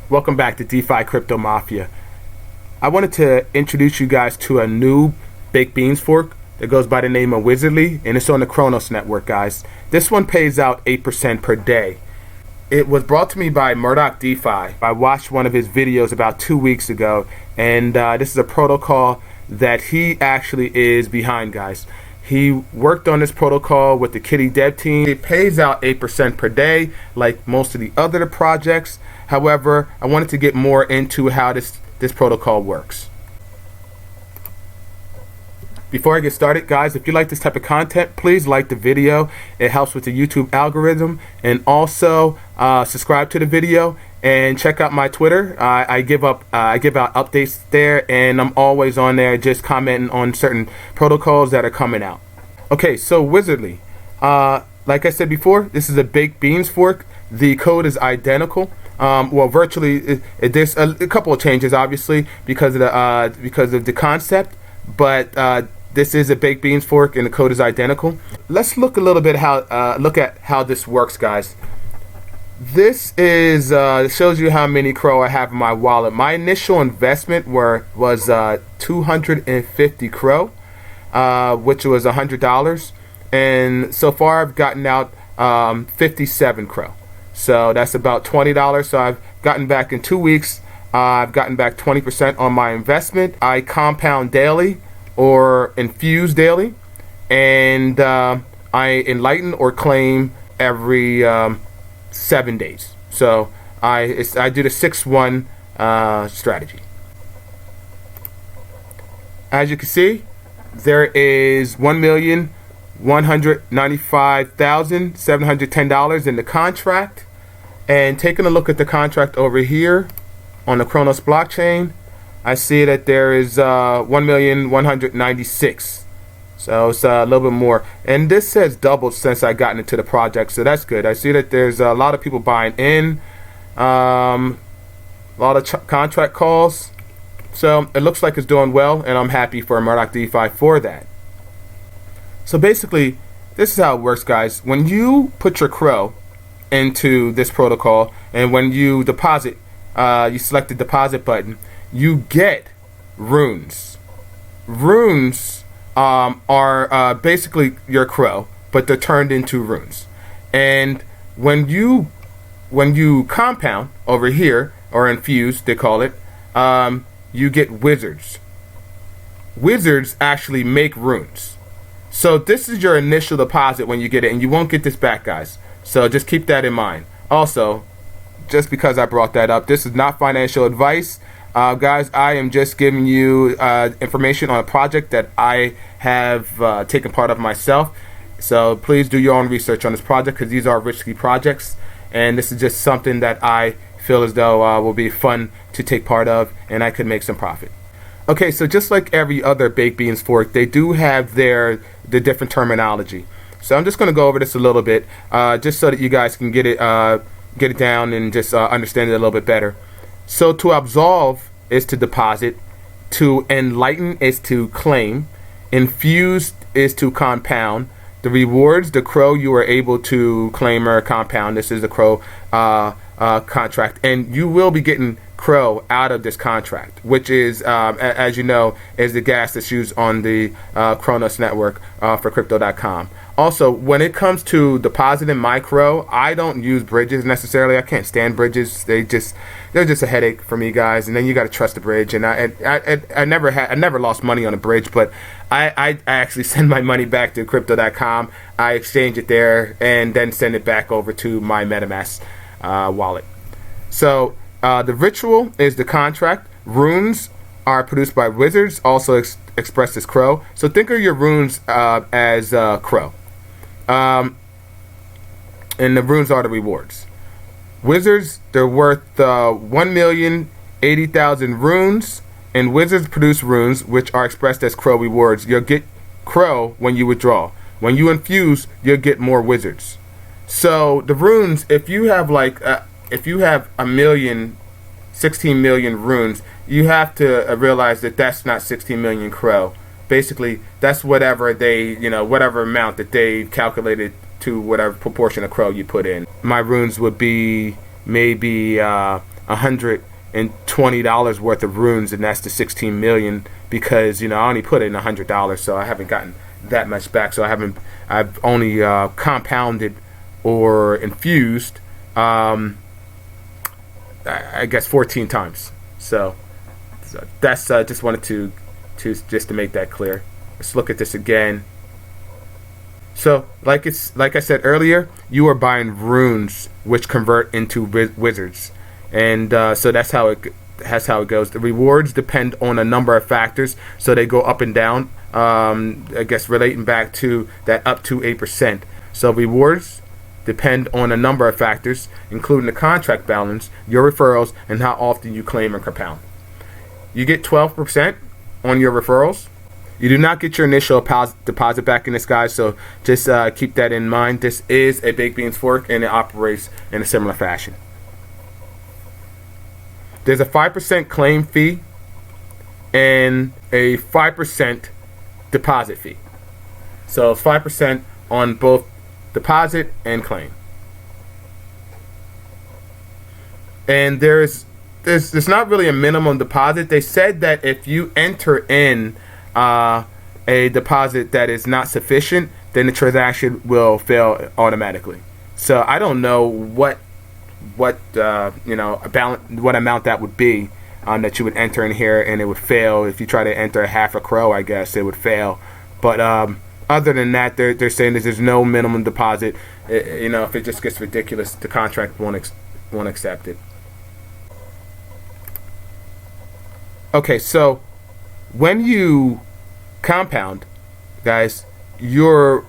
Welcome back to DeFi Crypto Mafia. I wanted to introduce you guys to a new baked beans fork that goes by the name of Wizardly, and it's on the Cronos network, guys. This one pays out 8% per day. It was brought to me by Murdoch DeFi. I watched one of his videos about 2 weeks ago, and this is a protocol that he actually is behind, guys. He worked on this protocol with the Kitty dev team. It pays out 8% per day, like most of the other projects. However, I wanted to get more into how this protocol works. Before I get started, guys, if you like this type of content, please like the video. It helps with the YouTube algorithm. And also subscribe to the video and check out my Twitter. I give out updates there, and I'm always on there just commenting on certain protocols that are coming out. Okay, so Wizardly. Like I said before, this is a baked beans fork. The code is identical. Well, virtually, there's a couple of changes, obviously, because of the concept, but this is a baked beans fork, and the code is identical. Let's look a little bit at how this works, guys. This is shows you how many Crow I have in my wallet. My initial investment was 250 Crow, which was $100, and so far I've gotten out 57 Crow. So that's about $20. So I've gotten back in 2 weeks. I've gotten back 20% on my investment. I compound daily or infuse daily, and I enlighten or claim every 7 days. So I do the 6-1 strategy. As you can see, there is $1,195,710 in the contract. And taking a look at the contract over here on the Cronos blockchain, I see that there is 1,196,000. So it's a little bit more. And this has doubled since I gotten into the project, so that's good. I see that there's a lot of people buying in, a lot of contract calls. So it looks like it's doing well, and I'm happy for Murdoch DeFi for that. So basically, this is how it works, guys. When you put your Crow into this protocol, and when you deposit, you select the deposit button, you get runes. Runes are basically your Crow, but they're turned into runes. And when you compound over here, or infuse, they call it, you get wizards. Wizards actually make runes. So this is your initial deposit when you get it, and you won't get this back, guys. So just keep that in mind. Also, just because I brought that up, this is not financial advice. Guys, I am just giving you information on a project that I have taken part of myself. So please do your own research on this project, because these are risky projects. And this is just something that I feel as though will be fun to take part of, and I could make some profit. Okay, so just like every other baked beans fork, they do have the different terminology. So I'm just going to go over this a little bit, just so that you guys can get it down and just understand it a little bit better. So to absolve is to deposit, to enlighten is to claim, infuse is to compound. The rewards, the Crow you are able to claim or compound. This is the Crow contract, and you will be getting Crow out of this contract, which is, as you know, is the gas that's used on the Cronos network for Crypto.com. Also, when it comes to depositing my Crow, I don't use bridges necessarily. I can't stand bridges. They're just a headache for me, guys. And then you got to trust the bridge. And I never lost money on a bridge, but I actually send my money back to Crypto.com. I exchange it there and then send it back over to my MetaMask wallet. So the ritual is the contract. Runes are produced by wizards, also expressed as Crow. So think of your runes as Crow. And the runes are the rewards. Wizards, they're worth 1,080,000 runes, and wizards produce runes which are expressed as Crow rewards. You'll get Crow when you withdraw. When you infuse, you'll get more wizards. So the runes, if you have if you have 16 million runes, you have to realize that that's not 16 million Crow. Basically, that's whatever whatever amount that they calculated to whatever proportion of Crow you put in. My runes would be maybe $120 worth of runes, and that's the 16 million, because I only put in $100, so I haven't gotten that much back. So I've only compounded or infused I guess 14 times. So that's just wanted to just to make that clear. Let's look at this again. So like I said earlier, you are buying runes which convert into wizards, and so that's how it goes. The rewards depend on a number of factors, so they go up and down. I guess relating back to that up to 8%. So rewards depend on a number of factors, including the contract balance, your referrals, and how often you claim and compound. You get 12% on your referrals. You do not get your initial deposit back in this, guys, so just keep that in mind. This is a Baked Beans fork, and it operates in a similar fashion. There's a 5% claim fee and a 5% deposit fee. So 5% on both deposit and claim. And there's not really a minimum deposit. They said that if you enter in a deposit that is not sufficient, then the transaction will fail automatically. So I don't know what amount that would be that you would enter in here, and it would fail. If you try to enter half a crow, I guess it would fail. But other than that, they're saying that there's no minimum deposit. If it just gets ridiculous, the contract won't accept it. Okay, so when you compound, guys, your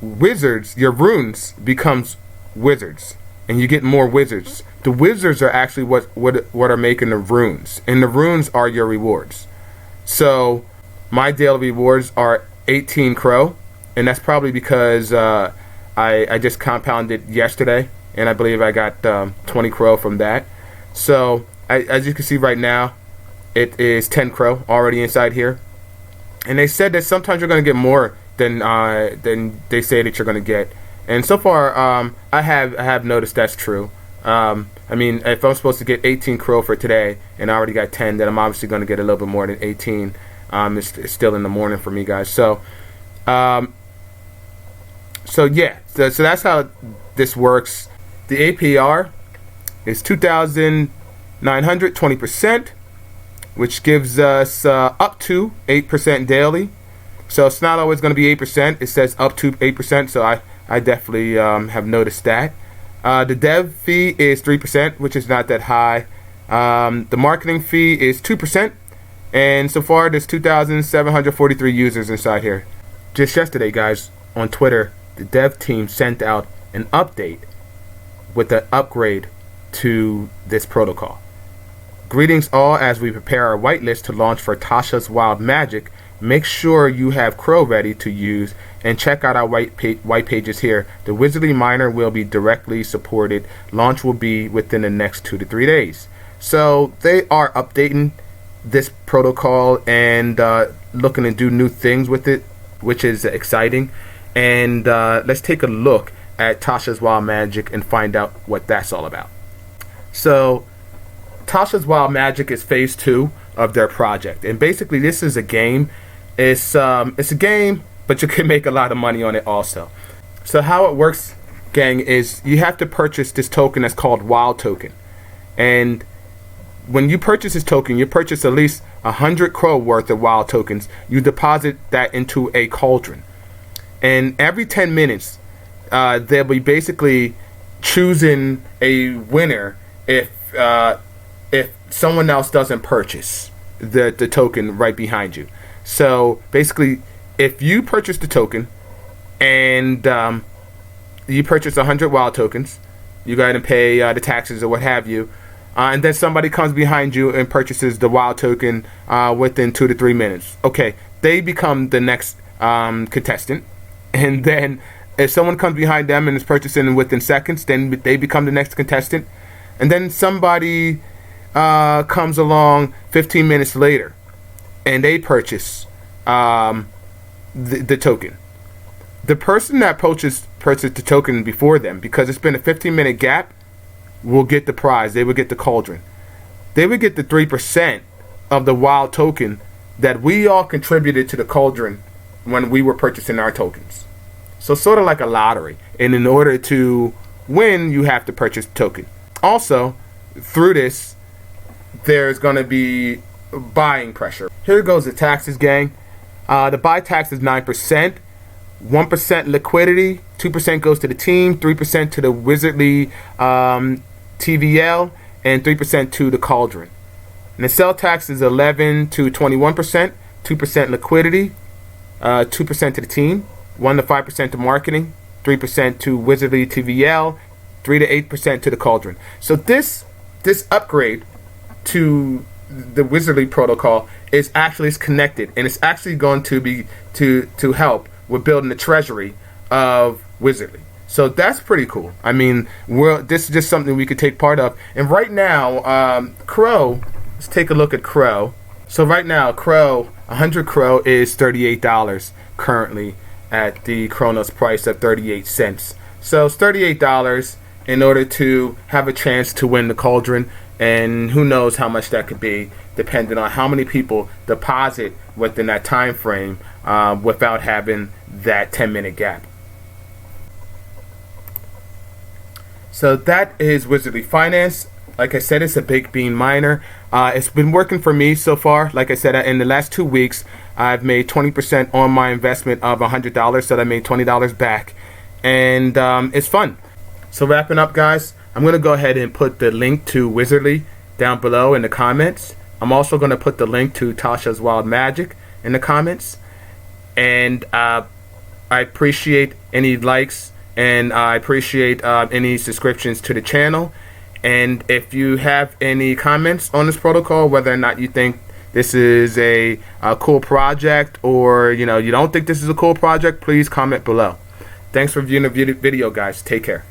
runes becomes wizards, and you get more wizards. The wizards are actually what are making the runes, and the runes are your rewards. So my daily rewards are 18 crow, and that's probably because I just compounded yesterday, and I believe I got 20 crow from that. So as you can see right now, it is 10 crow already inside here, and they said that sometimes you're going to get more than they say that you're going to get. And so far, I have noticed that's true. I mean, if I'm supposed to get 18 crow for today, and I already got 10, then I'm obviously going to get a little bit more than 18. It's still in the morning for me, guys. So yeah. So that's how this works. The APR is 2,900, 20%, which gives us up to 8% daily. So it's not always going to be 8%. It says up to 8%. So I definitely have noticed that. The dev fee is 3%, which is not that high. The marketing fee is 2%. And so far, there's 2,743 users inside here. Just yesterday, guys, on Twitter, the dev team sent out an update with an upgrade to this protocol. Greetings all, as we prepare our whitelist to launch for Tasha's Wild Magic. Make sure you have Crow ready to use, and check out our white pages here. The Wizardly Miner will be directly supported. Launch will be within the next 2 to 3 days. So they are updating this protocol and looking to do new things with it, which is exciting. And let's take a look at Tasha's Wild Magic and find out what that's all about. So Tasha's Wild Magic is phase 2 of their project, and basically this is a game. It's a game, but you can make a lot of money on it also. So how it works, gang, is you have to purchase this token that's called Wild Token, and when you purchase this token, you purchase at least 100 crow worth of wild tokens. You deposit that into a cauldron, and every 10 minutes they'll be basically choosing a winner if someone else doesn't purchase the token right behind you. So basically, if you purchase the token and you purchase 100 wild tokens, you got to pay the taxes or what have you, and then somebody comes behind you and purchases the wild token within 2 to 3 minutes. Okay, they become the next contestant, and then if someone comes behind them and is purchasing within seconds, then they become the next contestant, and then somebody comes along 15 minutes later and they purchase the token. The person that purchased the token before them, because it's been a 15-minute gap, will get the prize. They will get the cauldron. they would get the 3% of the wild token that we all contributed to the cauldron when we were purchasing our tokens. So sort of like a lottery. And in order to win, you have to purchase a token. Also, through this, there's going to be buying pressure. Here goes the taxes, gang. The buy tax is 9%. 1% liquidity, 2% goes to the team, 3% to the Wizardly TVL, and 3% to the Cauldron. And the sell tax is 11 to 21%, 2% liquidity, 2% to the team, 1 to 5% to marketing, 3% to Wizardly TVL, 3 to 8% to the Cauldron. So this upgrade to the Wizardly protocol is connected, and it's actually going to be to help with building the treasury of Wizardly. So that's pretty cool. I mean, this is just something we could take part of. And right now, Crow, let's take a look at Crow. So right now, 100 Crow is $38 currently at the Cronos price of 38 cents. So it's $38 in order to have a chance to win the Cauldron. And who knows how much that could be, depending on how many people deposit within that time frame without having that 10-minute gap. So that is Wizardly Finance. Like I said, it's a big bean miner. It's been working for me so far. Like I said, in the last 2 weeks, I've made 20% on my investment of $100, so I made $20 back. And it's fun. So wrapping up, guys, I'm going to go ahead and put the link to Wizardly down below in the comments. I'm also going to put the link to Tasha's Wild Magic in the comments. And I appreciate any likes, and I appreciate any subscriptions to the channel. And if you have any comments on this protocol, whether or not you think this is a cool project, or you don't think this is a cool project, please comment below. Thanks for viewing the video, guys. Take care.